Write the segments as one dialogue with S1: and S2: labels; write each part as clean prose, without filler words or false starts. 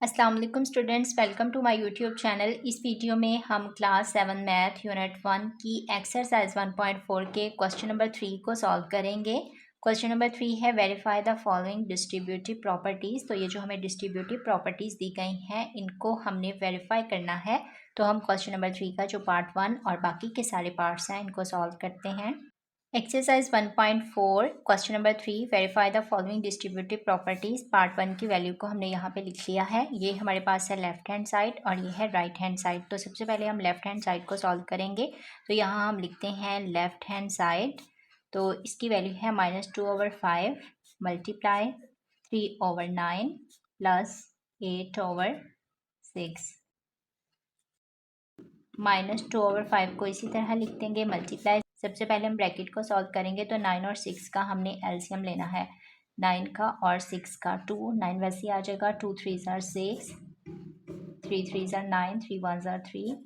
S1: अस्सलाम वालेकुम students, welcome to my YouTube channel. इस वीडियो में हम क्लास 7 मैथ यूनिट 1 की एक्सरसाइज 1.4 के क्वेश्चन नंबर 3 को सॉल्व करेंगे। क्वेश्चन नंबर 3 है verify the following distributive properties. तो ये जो हमें डिस्ट्रीब्यूटिव प्रॉपर्टीज़ दी गई हैं इनको हमने वेरीफाई करना है। तो हम क्वेश्चन नंबर 3 का जो पार्ट 1 और बाकी के सारे पार्ट्स हैं इनको सॉल्व करते हैं। Exercise 1.4 question number 3 verify the following distributive properties. Part 1 की वैल्यू को हमने यहाँ पे लिख लिया है। ये हमारे पास है लेफ्ट हैंड साइड और ये है राइट हैंड साइड। तो सबसे पहले हम लेफ्ट हैंड साइड को सॉल्व करेंगे। तो यहाँ हम लिखते हैं लेफ्ट हैंड साइड। तो इसकी वैल्यू है -2/5 मल्टीप्लाई 3/9 प्लस 8/6। -2/5 को इसी तरह लिख देंगे मल्टीप्लाई। सबसे पहले हम ब्रैकेट को सॉल्व करेंगे तो 9 और 6 का हमने एलसीएम लेना है। 9 का और 6 का 2, 9 वैसे ही आ जाएगा। 2 3 6, 3 3 9, 3 1 3,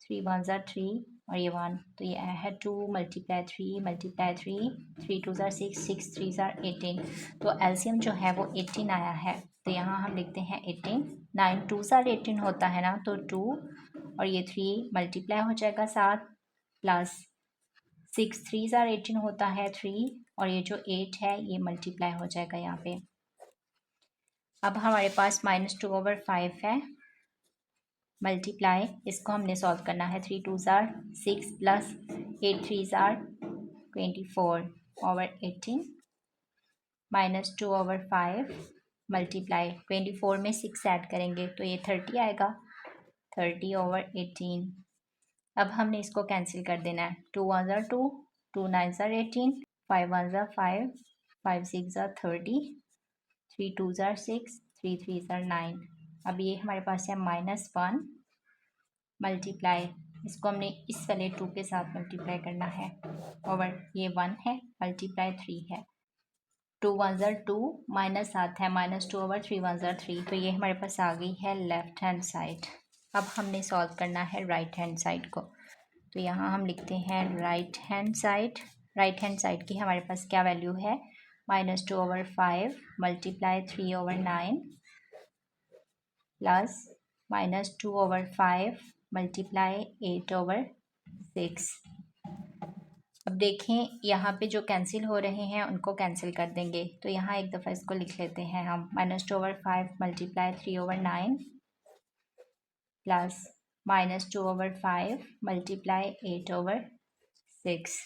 S1: 3 1 3 और ये 1। तो ये आया है 2 मल्टीप्लाई 3 मल्टीप्लाई 3, 3 2 6, 6 3 18। तो एलसीएम जो है वो 18 आया है। तो यहाँ हम लिखते हैं 18। 9 2 18 होता है ना, तो 2 और ये 3 मल्टीप्लाई हो जाएगा 7 प्लस 6 3 18 होता है 3 और ये जो 8 है ये मल्टीप्लाई हो जाएगा यहाँ पे। अब हमारे पास -2/5 है मल्टीप्लाई, इसको हमने सॉल्व करना है। 3 2 6 प्लस 8 3 24/18 -2/5 मल्टीप्लाई 24 में 6 ऐड करेंगे तो ये 30 आएगा। 30/18। अब हमने इसको कैंसिल कर देना है। 2 1 2, 2 9 18, 5 1 5, 5 6 30, 3 2 6, 3 3 9। अब ये हमारे पास है -1 मल्टीप्लाई, इसको हमने इस वाले 2 के साथ मल्टीप्लाई करना है। ओवर ये 1 है मल्टीप्लाई 3 है। 2 1 2 -7 है -2/3 1 3। तो ये हमारे पास आ गई है लेफ्ट हैंड साइड। अब हमने सॉल्व करना है राइट हैंड साइड को। तो यहाँ हम लिखते हैं right hand side. Right hand side की हमारे पास क्या वैल्यू है? -2/5 मल्टीप्लाई 3/9 प्लस -2/5 मल्टीप्लाई 8/6। अब देखें यहाँ पे जो कैंसिल हो रहे हैं उनको कैंसिल कर देंगे। तो यहाँ एक दफ़ा इसको लिख लेते हैं हम। -2/5 मल्टीप्लाई 3/9 प्लस -2/5 मल्टीप्लाई 8/6।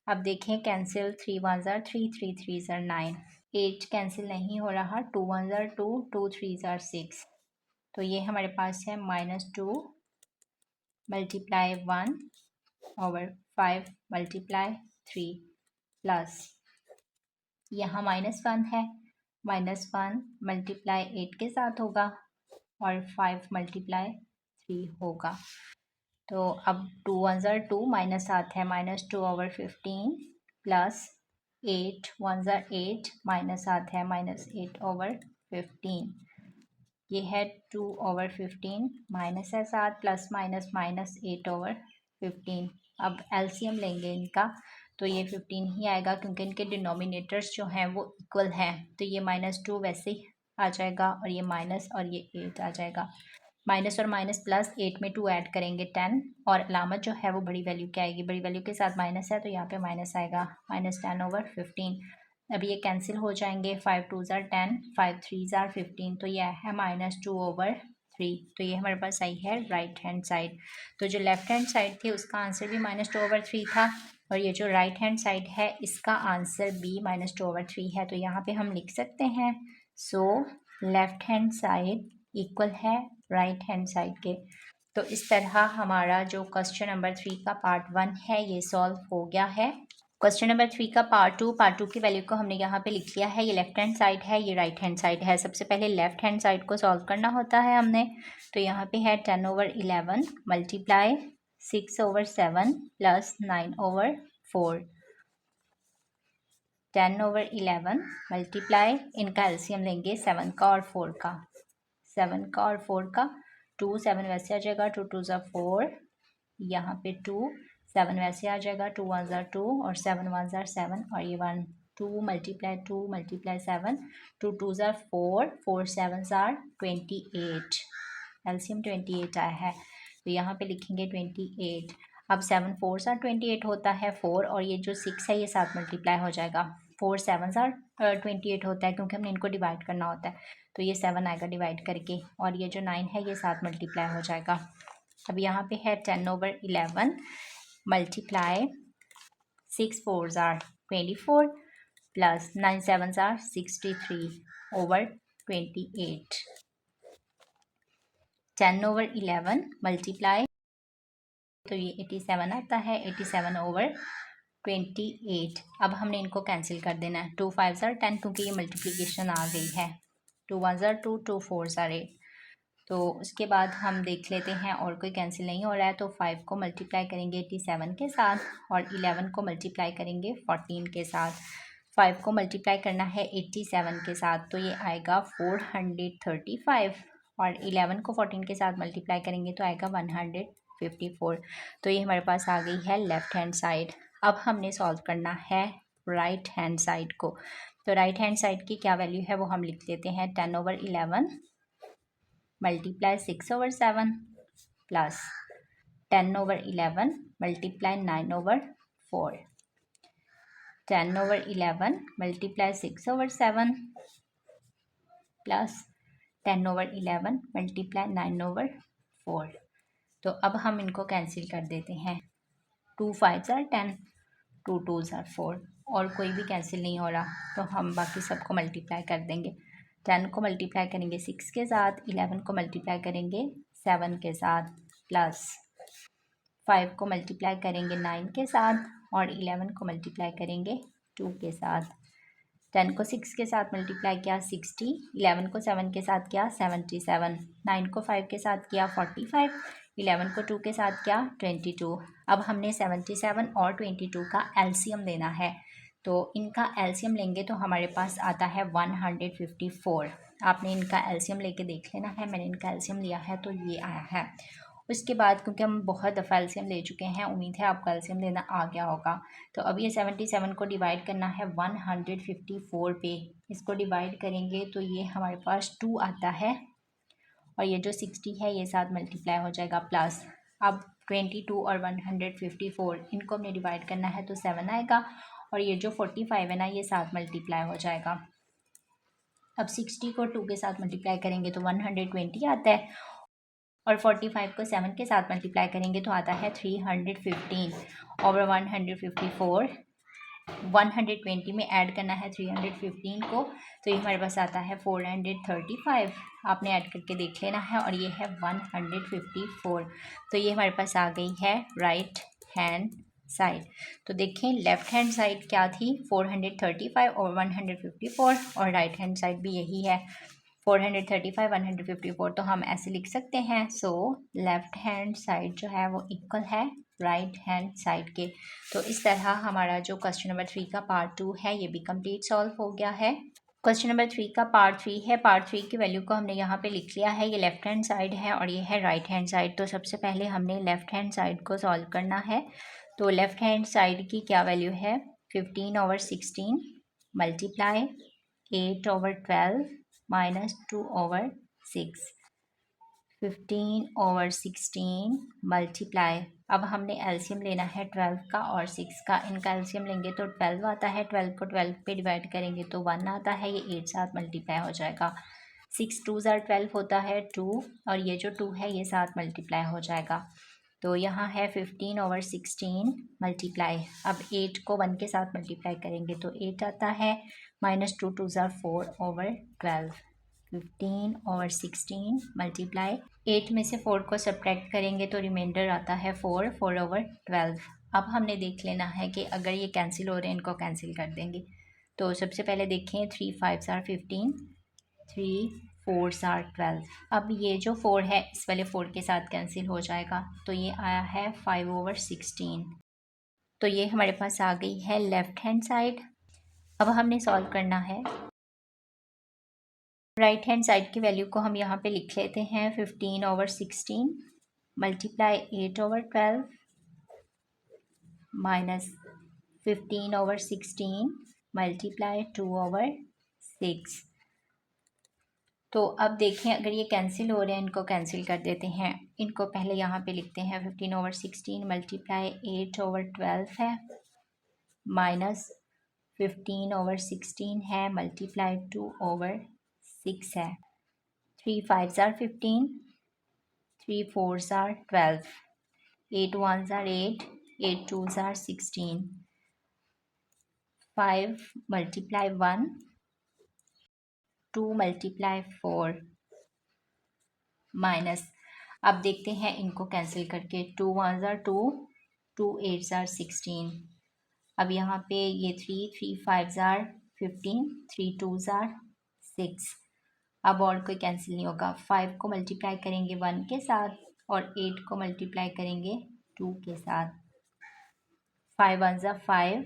S1: अब देखें कैंसिल 3 1 3, 3 3 9। 8 कैंसिल नहीं हो रहा। 2 1 2, 2 3 6। तो ये हमारे पास है -2 मल्टीप्लाई 1/5 मल्टीप्लाई 3 प्लस यहाँ -1 है। -1 मल्टीप्लाई 8 के साथ होगा और 5 मल्टीप्लाई 3 होगा। तो अब 2 1 2 -7 है -2/15 प्लस 8 1 8 -7 है -8/15। ये है 2/15 माइनस है 7 प्लस माइनस माइनस 8/15। अब एलसीएम लेंगे इनका तो ये 15 ही आएगा क्योंकि इनके डिनोमिनेटर्स जो हैं वो इक्वल हैं। तो ये -2 वैसे ही आ जाएगा और ये माइनस और ये 8 आ जाएगा। माइनस और माइनस प्लस 8 में 2 ऐड करेंगे 10 और अलामत जो है वो बड़ी वैल्यू क्या आएगी? बड़ी वैल्यू के साथ माइनस है तो यहाँ पे माइनस आएगा -10/15। अब ये कैंसिल हो जाएंगे। 5 2 10, 5 3 15। तो ये है -2/3। तो ये हमारे पास आई है राइट हैंड साइड। तो जो लेफ्ट हैंड साइड थी उसका आंसर भी -2/3 था और ये जो राइट हैंड साइड है इसका आंसर भी -2/3 है। तो यहाँ पे हम लिख सकते हैं so left hand side equal है राइट हैंड साइड के। तो इस तरह हमारा जो क्वेश्चन नंबर 3 का पार्ट 1 है ये सॉल्व हो गया है। क्वेश्चन नंबर 3 का पार्ट 2 की वैल्यू को हमने यहाँ पे लिख लिया है। ये लेफ्ट हैंड साइड है, ये राइट हैंड साइड है। सबसे पहले लेफ्ट हैंड साइड को सॉल्व करना होता है हमने। तो यहाँ पे है 10/11 मल्टीप्लाई 6/7 प्लस 9/4। 10/11 मल्टीप्लाई, इनका एलसीएम लेंगे 7 का और 4 का। 7 का और 4 का 2 7 वैसे आ जाएगा। 2 2 4, यहाँ पे 2 7 वैसे आ जाएगा। 2 1 2 और 7 1 7 और ये 1 2 multiply 2 multiply 7, 2 2s are 4, 4 7s are 28, LCM 28 आया है, तो यहाँ पे लिखेंगे 28। अब 7 4s are 28 होता है 4, और ये जो 6 है ये साथ मल्टीप्लाई हो जाएगा, 4 7s are 28 होता है क्योंकि हमने इनको डिवाइड करना होता है, तो ये 7 आएगा डिवाइड करके, और ये जो 9 है ये साथ मल्टीप्लाई हो जाएगा। अब यहाँ पे है 10/11 multiply 6 4s are 24 plus 9 7s are 63/28, 10/11 multiply, तो ये 87 आता है, 87/28। अब हमने इनको कैंसिल कर देना है, 2 5s are 10 क्योंकि ये मल्टीप्लिकेशन आ गई है, 2 1s are 2, 2 4s are 8। तो उसके बाद हम देख लेते हैं और कोई कैंसिल नहीं हो रहा है, तो 5 को मल्टीप्लाई करेंगे 87 के साथ, और 11 को मल्टीप्लाई करेंगे 14 के साथ। 5 को मल्टीप्लाई करना है 87 के साथ, तो ये आएगा 435, और 11 को 14 के साथ मल्टीप्लाई करेंगे तो आएगा 154। तो ये हमारे पास आ गई है लेफ़्ट हैंड साइड। अब हमने सॉल्व करना है राइट हैंड साइड को, तो राइट हैंड साइड की क्या वैल्यू है वो हम लिख लेते हैं, 10/11 multiply 6/7 plus 10/11 multiply 9/4, 10/11 multiply 6/7 plus 10/11 multiply 9/4। तो अब हम इनको कैंसिल कर देते हैं, 2 5s are 10, 2 2s are 4, और कोई भी कैंसिल नहीं हो रहा, तो हम बाकी सबको मल्टीप्लाई कर देंगे। 10 को मल्टीप्लाई करेंगे 6 के साथ, 11 को मल्टीप्लाई करेंगे 7 के साथ, प्लस 5 को मल्टीप्लाई करेंगे 9 के साथ, और 11 को मल्टीप्लाई करेंगे 2 के साथ। 10 को 6 के साथ मल्टीप्लाई किया 60, 11 को 7 के साथ किया 77, 9 को 5 के साथ किया 45, 11 को 2 के साथ किया 22। अब हमने 77 और 22 का एलसीएम लेना है, तो इनका एलसीएम लेंगे तो हमारे पास आता है 154। आपने इनका एलसीएम लेके देख लेना है, मैंने इनका एलसीएम लिया है तो ये आया है। उसके बाद क्योंकि हम बहुत दफ़ा एलसीएम ले चुके हैं, उम्मीद है आपका एलसीएम लेना आ गया होगा, तो अब ये 77 को डिवाइड करना है 154 पे, इसको डिवाइड करेंगे तो ये हमारे पास 2 आता है, और ये जो 60 है ये साथ मल्टीप्लाई हो जाएगा, प्लस अब 22 और 154 इनको हमने डिवाइड करना है तो 7 आएगा, और ये जो 45 है ना ये साथ मल्टीप्लाई हो जाएगा। अब 60 को 2 के साथ मल्टीप्लाई करेंगे तो 120 आता है, और 45 को 7 के साथ मल्टीप्लाई करेंगे तो आता है 315 ओवर 154। 120 में ऐड करना है 315 को, तो ये हमारे पास आता है 435। आपने ऐड करके देख लेना है, और ये है 154। तो ये हमारे पास आ गई है राइट हैंड साइड। तो देखें लेफ़्ट हैंड साइड क्या थी, 435 और 154, और राइट हैंड साइड भी यही है 435 154। तो हम ऐसे लिख सकते हैं, सो लेफ़्ट हैंड साइड जो है वो इक्वल है राइट हैंड साइड के। तो इस तरह हमारा जो क्वेश्चन नंबर 3 का पार्ट 2 है ये भी कंप्लीट सॉल्व हो गया है। क्वेश्चन नंबर 3 का पार्ट 3 है, पार्ट 3 की वैल्यू को हमने यहाँ पे लिख लिया है, ये लेफ़्ट हैंड साइड है और ये है राइट हैंड साइड। तो सबसे पहले हमने लेफ़्ट हैंड साइड को सॉल्व करना है, तो लेफ़्ट हैंड साइड की क्या वैल्यू है, 15/16 मल्टीप्लाई 8/12 माइनस 2/6, 15/16 मल्टीप्लाई, अब हमने एलसीएम लेना है 12 का और 6 का, इनका एलसीएम लेंगे तो 12 आता है, 12 को 12 पे डिवाइड करेंगे तो 1 आता है, ये 8 साथ मल्टीप्लाई हो जाएगा। 6 2s are 12 होता है 2, और ये जो 2 है ये साथ मल्टीप्लाई हो जाएगा। तो यहाँ है 15/16 मल्टीप्लाई, अब 8 को 1 के साथ मल्टीप्लाई करेंगे तो 8 आता है, माइनस 2 2s are 4/12, 15/16 मल्टीप्लाई 8 में से 4 को सब्ट्रैक्ट करेंगे तो रिमाइंडर आता है 4/12। अब हमने देख लेना है कि अगर ये कैंसिल हो रहे हैं इनको कैंसिल कर देंगे। तो सबसे पहले देखें 3 5s are 15, 3 4s are 12। अब ये जो 4 है इस वाले 4 के साथ कैंसिल हो जाएगा, तो ये आया है 5/16। तो ये हमारे पास आ गई है लेफ़्ट हैंड साइड। अब हमने सॉल्व करना है राइट हैंड साइड की वैल्यू को, हम यहाँ पे लिख लेते हैं 15/16 मल्टीप्लाई 8/12 माइनस 15/16 मल्टीप्लाई 2/6। तो अब देखें अगर ये कैंसिल हो रहे हैं, इनको कैंसिल कर देते हैं। इनको पहले यहाँ पे लिखते हैं 15/16 मल्टीप्लाई 8/12 है, माइनस 15/16 है मल्टीप्लाई 2/6 है। 3 5s are 15, 3 4s are 12, 8 1s are 8, 8 2s are 16, 5 multiply 1, 2 multiply 4 minus. अब देखते हैं इनको कैंसिल करके, 2 1s are 2, 2 8s are 16। अब यहाँ पे ये 3 5s are 15, 3 2s are 6। अब और कोई कैंसिल नहीं होगा। 5 को मल्टीप्लाई करेंगे 1 के साथ और 8 को मल्टीप्लाई करेंगे 2 के साथ। 5 1s are 5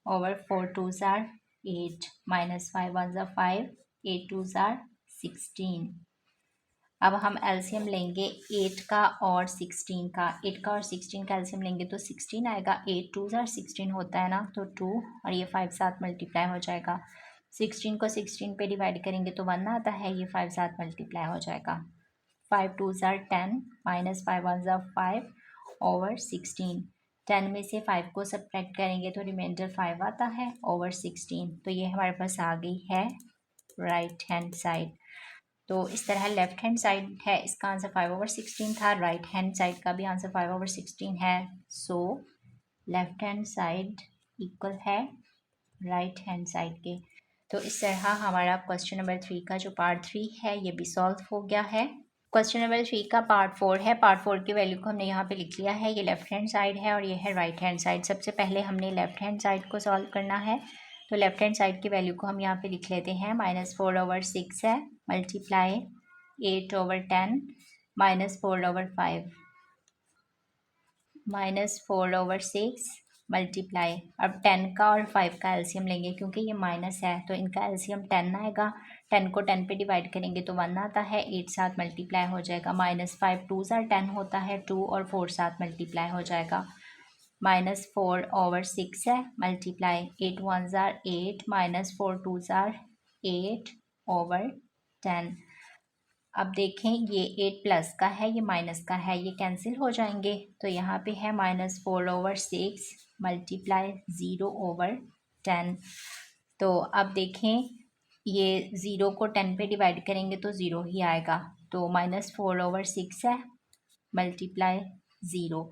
S1: over 4 2s are 8 minus 5 1s are 5, 8 2s are 16। अब हम एलसीएम लेंगे 8 का और 16 का। 8 का और 16 का एलसीएम लेंगे तो 16 आएगा। 8 2s are 16 होता है ना, तो 2 और ये 5 साथ मल्टीप्लाई हो जाएगा। 16 को 16 पे डिवाइड करेंगे तो 1 आता है, ये 5 साथ मल्टीप्लाई हो जाएगा। 5 2s are 10 minus 5 1s are 5 over 16। 10 में से 5 को सब्ट्रैक्ट करेंगे तो रिमाइंडर 5 आता है ओवर 16। तो ये हमारे पास आ गई है राइट हैंड साइड। तो इस तरह लेफ्ट हैंड साइड है, इसका आंसर 5/16 था। राइट हैंड साइड का भी आंसर 5/16 है। So left hand side equal है राइट हैंड साइड के। तो इस तरह हमारा क्वेश्चन नंबर 3 का जो पार्ट 3 है ये भी सॉल्व हो गया है। क्वेश्चन नंबर 3 का पार्ट 4 है। पार्ट 4 की वैल्यू को हमने यहाँ पे लिख लिया है। ये लेफ्ट हैंड साइड है और ये है राइट हैंड साइड। सबसे पहले हमने लेफ्ट हैंड साइड को सॉल्व करना है। तो लेफ्ट हैंड साइड की वैल्यू को हम यहाँ पे लिख लेते हैं। -4/6 है मल्टीप्लाई 8/10 -4/5 -4/6 मल्टीप्लाई। अब 10 का और 5 का एलसीएम लेंगे क्योंकि ये माइनस है तो इनका एलसीएम 10 आएगा। 10 को 10 पे डिवाइड करेंगे तो 1 आता है। 8 साथ मल्टीप्लाई हो जाएगा। -5 2s are 10 होता है, 2 और 4 साथ मल्टीप्लाई हो जाएगा। -4/6 है multiply 8 1s are 8 -4 2s are 8/10। अब देखें ये 8 प्लस का है, ये माइनस का है, ये कैंसिल हो जाएंगे। तो यहाँ पे है -4/6 मल्टीप्लाई 0/10। तो अब देखें ये 0 को 10 पे डिवाइड करेंगे तो 0 ही आएगा। तो -4/6 है मल्टीप्लाई 0।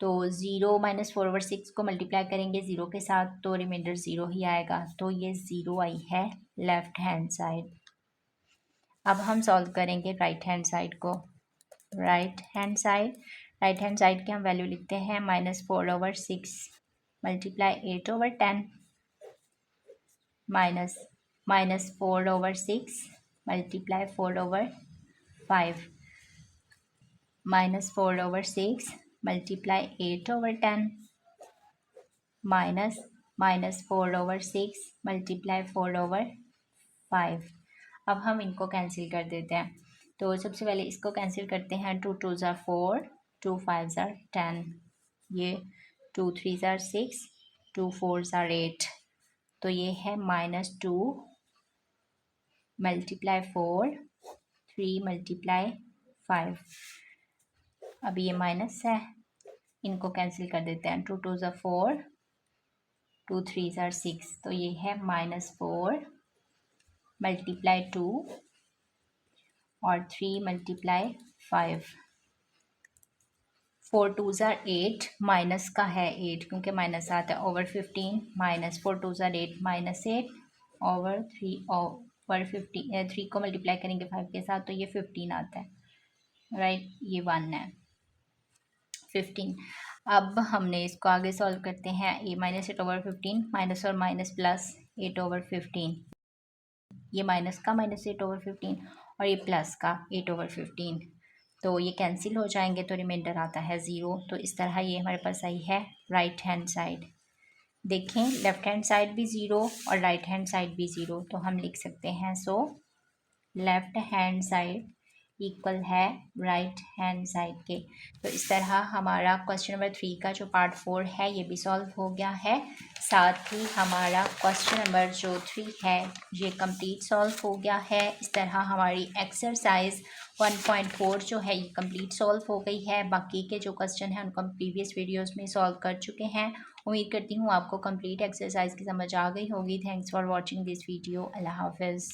S1: तो 0 -4/6 को मल्टीप्लाई करेंगे 0 के साथ तो रिमाइंडर 0 ही आएगा। तो ये 0 आई है लेफ्ट हैंड साइड। अब हम सॉल्व करेंगे राइट हैंड साइड को। राइट हैंड साइड की हम वैल्यू लिखते हैं -4/6 multiply 8/10 minus -4/6 multiply 4/5 -4/6 multiply 8/10 minus -4/6 multiply 4/5। अब हम इनको कैंसिल कर देते हैं। तो सबसे पहले इसको कैंसिल करते हैं। 2 2s are 4, 2 5s are 10, ये 2 3s are 6, 2 4s are 8। तो ये है -2 मल्टीप्लाई 4, 3 मल्टीप्लाई 5। अब ये माइनस है, इनको कैंसिल कर देते हैं। 2 2s are 4, 2 3s are 6। तो ये है -4 मल्टीप्लाई 2 और 3 मल्टीप्लाई 5। 4 2s are 8, माइनस का है 8 क्योंकि माइनस आता है over 15 minus 4 2s are 8 -8 over 3 over 15। 3 को मल्टीप्लाई करेंगे 5 के साथ तो ये 15 आता है। राइट, ये 1 है 15। अब हमने इसको आगे सॉल्व करते हैं। ये -8/15 माइनस और माइनस प्लस 8/15, ये माइनस का -8/15 और ये प्लस का 8/15। तो ये कैंसिल हो जाएंगे तो रिमाइंडर आता है 0। तो इस तरह ये हमारे पास आई है राइट हैंड साइड। देखें लेफ्ट हैंड साइड भी 0 और राइट हैंड साइड भी 0। तो हम लिख सकते हैं so left hand side equal है राइट हैंड साइड के। तो इस तरह हमारा क्वेश्चन नंबर 3 का जो पार्ट 4 है ये भी सॉल्व हो गया है। साथ ही हमारा क्वेश्चन नंबर जो 3 है ये कंप्लीट सॉल्व हो गया है। इस तरह हमारी एक्सरसाइज 1.4 जो है ये कंप्लीट सॉल्व हो गई है। बाकी के जो क्वेश्चन हैं उनको हम प्रीवियस वीडियोस में सॉल्व कर चुके हैं। उम्मीद करती हूँ आपको कंप्लीट एक्सरसाइज की समझ आ गई होगी। Thanks for watching this video. अल्लाह हाफिज़।